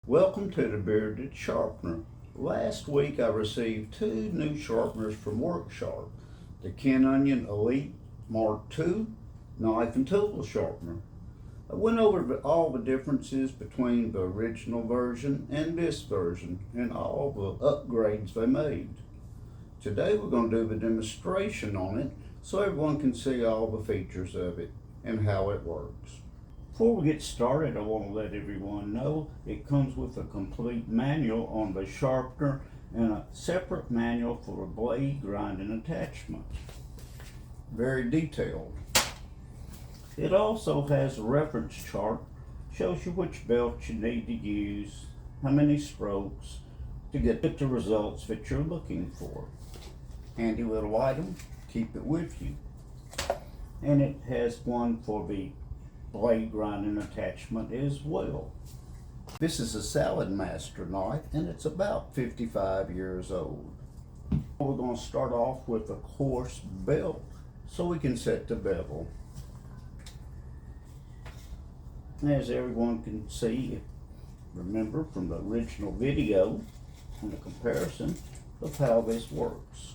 Welcome to the Bearded Sharpener. Last week I received two new sharpeners from Worksharp, the Ken Onion Elite Mark II knife and tool sharpener. I went over all the differences between the original version and this version and all the upgrades they made. Today we're going to do the demonstration on it so everyone can see all the features of it and how it works. Before we get started, I want to let everyone know it comes with a complete manual on the sharpener and a separate manual for a blade grinding attachment. Very detailed. It also has a reference chart, shows you which belt you need to use, how many strokes to get the results that you're looking for. Handy little item, keep it with you. And it has one for the blade grinding attachment as well. This is a Sal Master knife and it's about 55 years old. We're going to start off with a coarse belt so we can set the bevel. As everyone can see, remember from the original video and the comparison of how this works.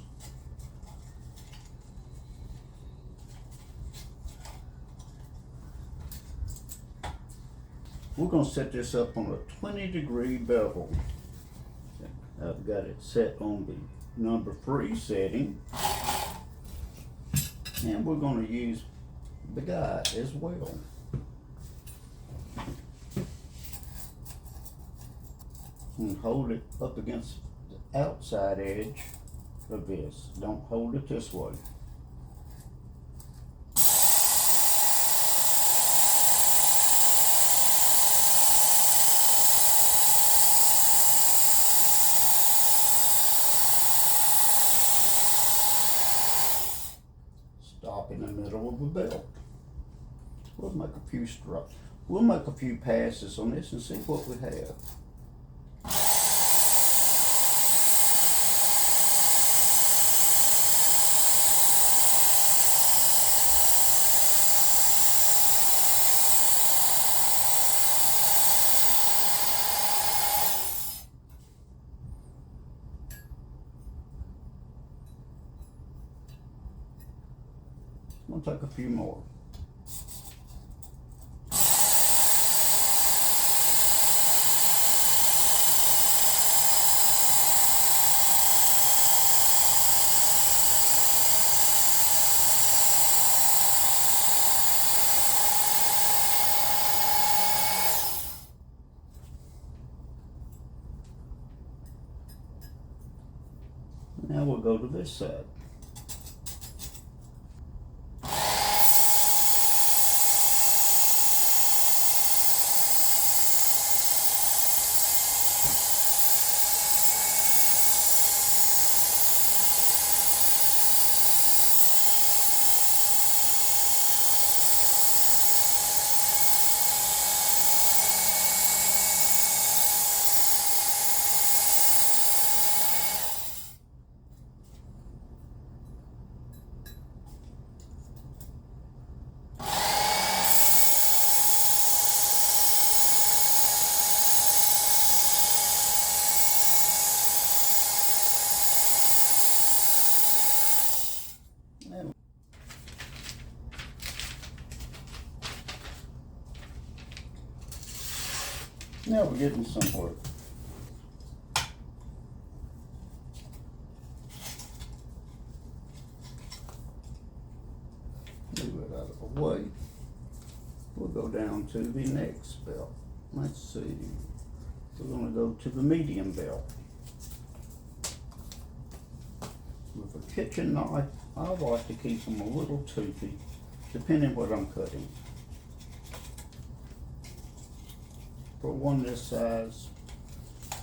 We're going to set this up on a 20-degree bevel. I've got it set on the number 3 setting. And we're going to use the guide as well. And hold it up against the outside edge of this. Don't hold it this way. Stop in the middle of the belt. We'll make a few strokes. We'll make a few passes on this and see what we have. We'll take a few more. Now we'll go to this side. Now we're getting somewhere. Move it out of the way. We'll go down to the next belt. Let's see. We're going to go to the medium belt. With a kitchen knife, I like to keep them a little toothy, depending what I'm cutting. For one this size,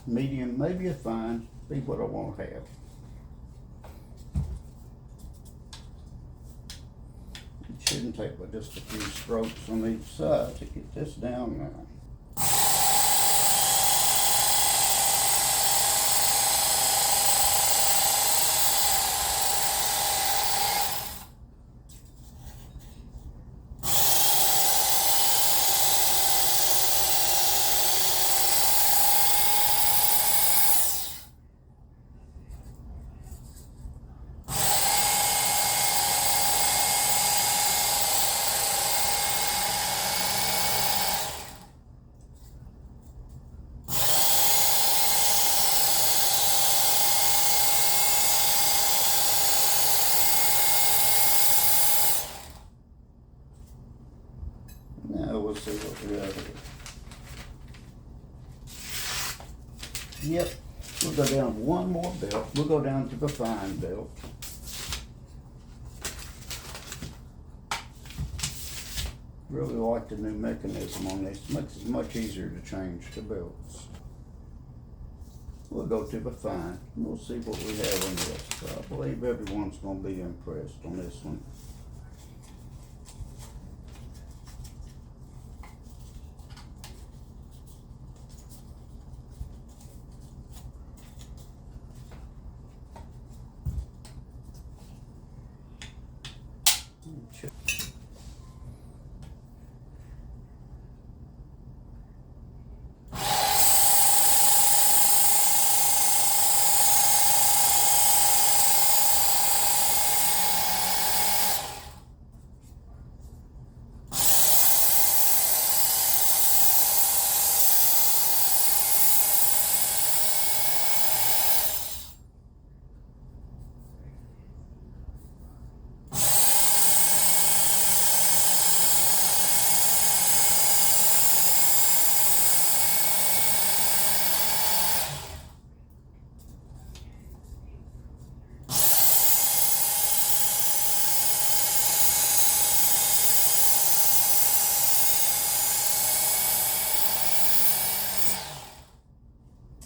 medium, maybe a fine, be what I want to have. It shouldn't take but just a few strokes on each side to get this down now. we'll see what we have here. Yep, we'll go down one more belt. We'll go down to the fine belt. Really like the new mechanism on this. Makes it much easier to change the belts. We'll go to the fine. We'll see what we have on this. I believe everyone's going to be impressed on this one.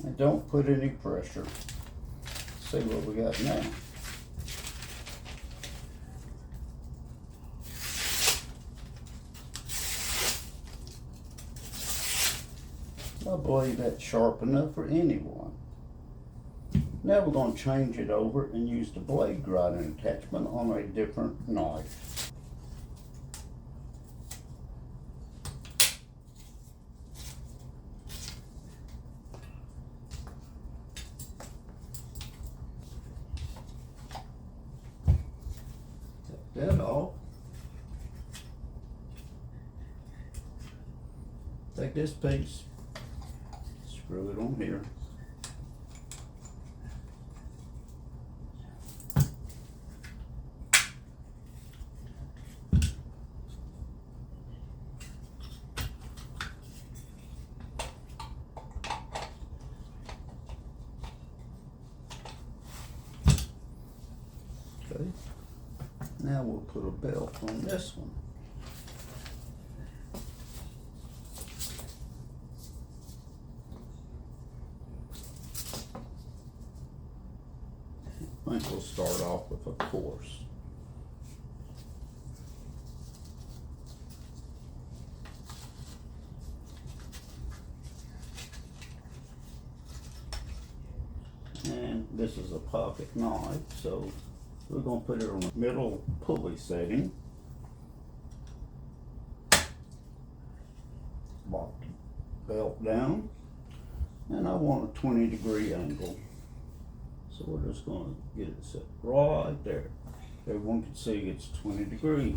And don't put any pressure. See what we got now. I believe that's sharp enough for anyone. Now we're going to change it over and use the blade grinding attachment on a different knife. Take that off. Take this piece, screw it on here. Okay. Now we'll put a belt on this one. I think we'll start off with a course. And this is a pocket knife, so we're going to put it on the middle pulley setting. Lock the belt down, and I want a 20-degree angle. So we're just going to get it set right there. Everyone can see it's 20 degrees.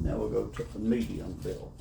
Now we'll go to the medium belt.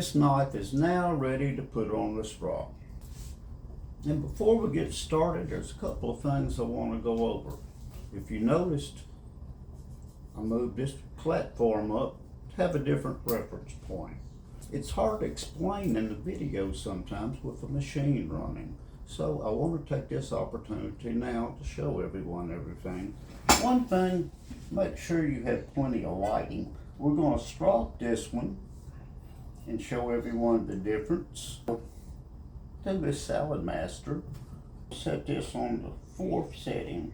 This knife is now ready to put on the strop. And before we get started, there's a couple of things I want to go over. If you noticed, I moved this platform up to have a different reference point. It's hard to explain in the video sometimes with the machine running. So I want to take this opportunity now to show everyone everything. One thing, make sure you have plenty of lighting. We're going to strop this one and show everyone the difference. Do this Sal Master. Set this on the 4th setting.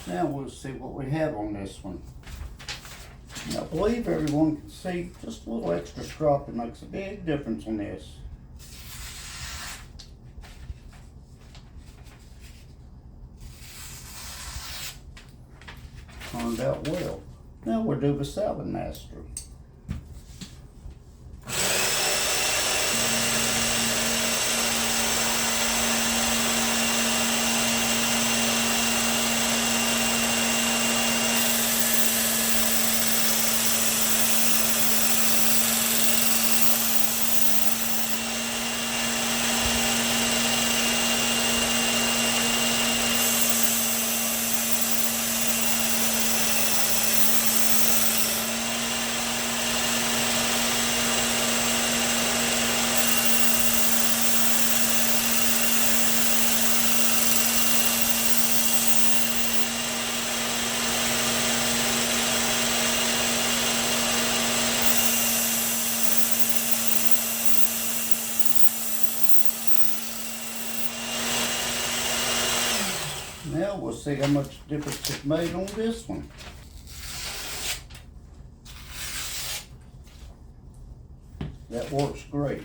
Now we'll see what we have on this one. Now, I believe everyone can see just a little extra strop that makes a big difference on this. Turned out well. Now we'll do the Sal Master. Now we'll see how much difference it made on this one. That works great.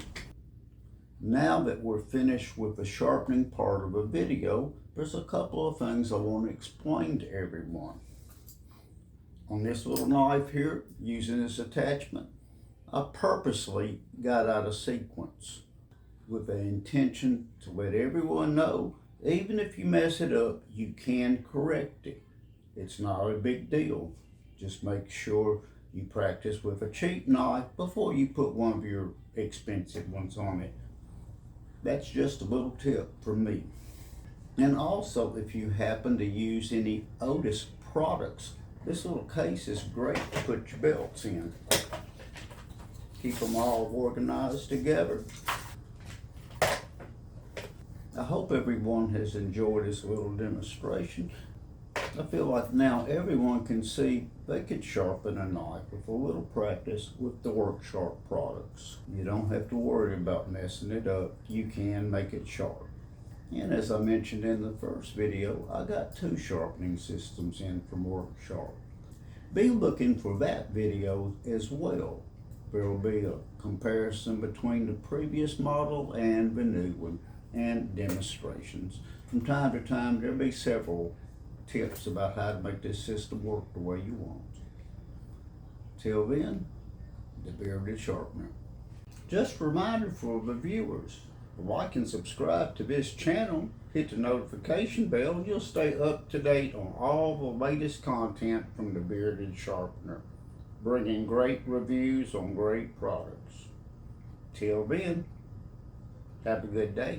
Now that we're finished with the sharpening part of the video, there's a couple of things I want to explain to everyone. On this little knife here, using this attachment, I purposely got out of sequence with the intention to let everyone know, even if you mess it up, you can correct it. It's not a big deal. Just make sure you practice with a cheap knife before you put one of your expensive ones on it. That's just a little tip from me. And also, if you happen to use any Otis products, this little case is great to put your belts in. Keep them all organized together. I hope everyone has enjoyed this little demonstration. I feel like now everyone can see they can sharpen a knife with a little practice with the Work Sharp products. You don't have to worry about messing it up. You can make it sharp. And as I mentioned in the first video, I got 2 sharpening systems in from Work Sharp. Be looking for that video as well. There will be a comparison between the previous model and the new one, and demonstrations. From time to time, there'll be several tips about how to make this system work the way you want. Till then, the Bearded Sharpener. Just a reminder for the viewers, like and subscribe to this channel, hit the notification bell, and you'll stay up to date on all the latest content from the Bearded Sharpener, bringing great reviews on great products. Till then, have a good day.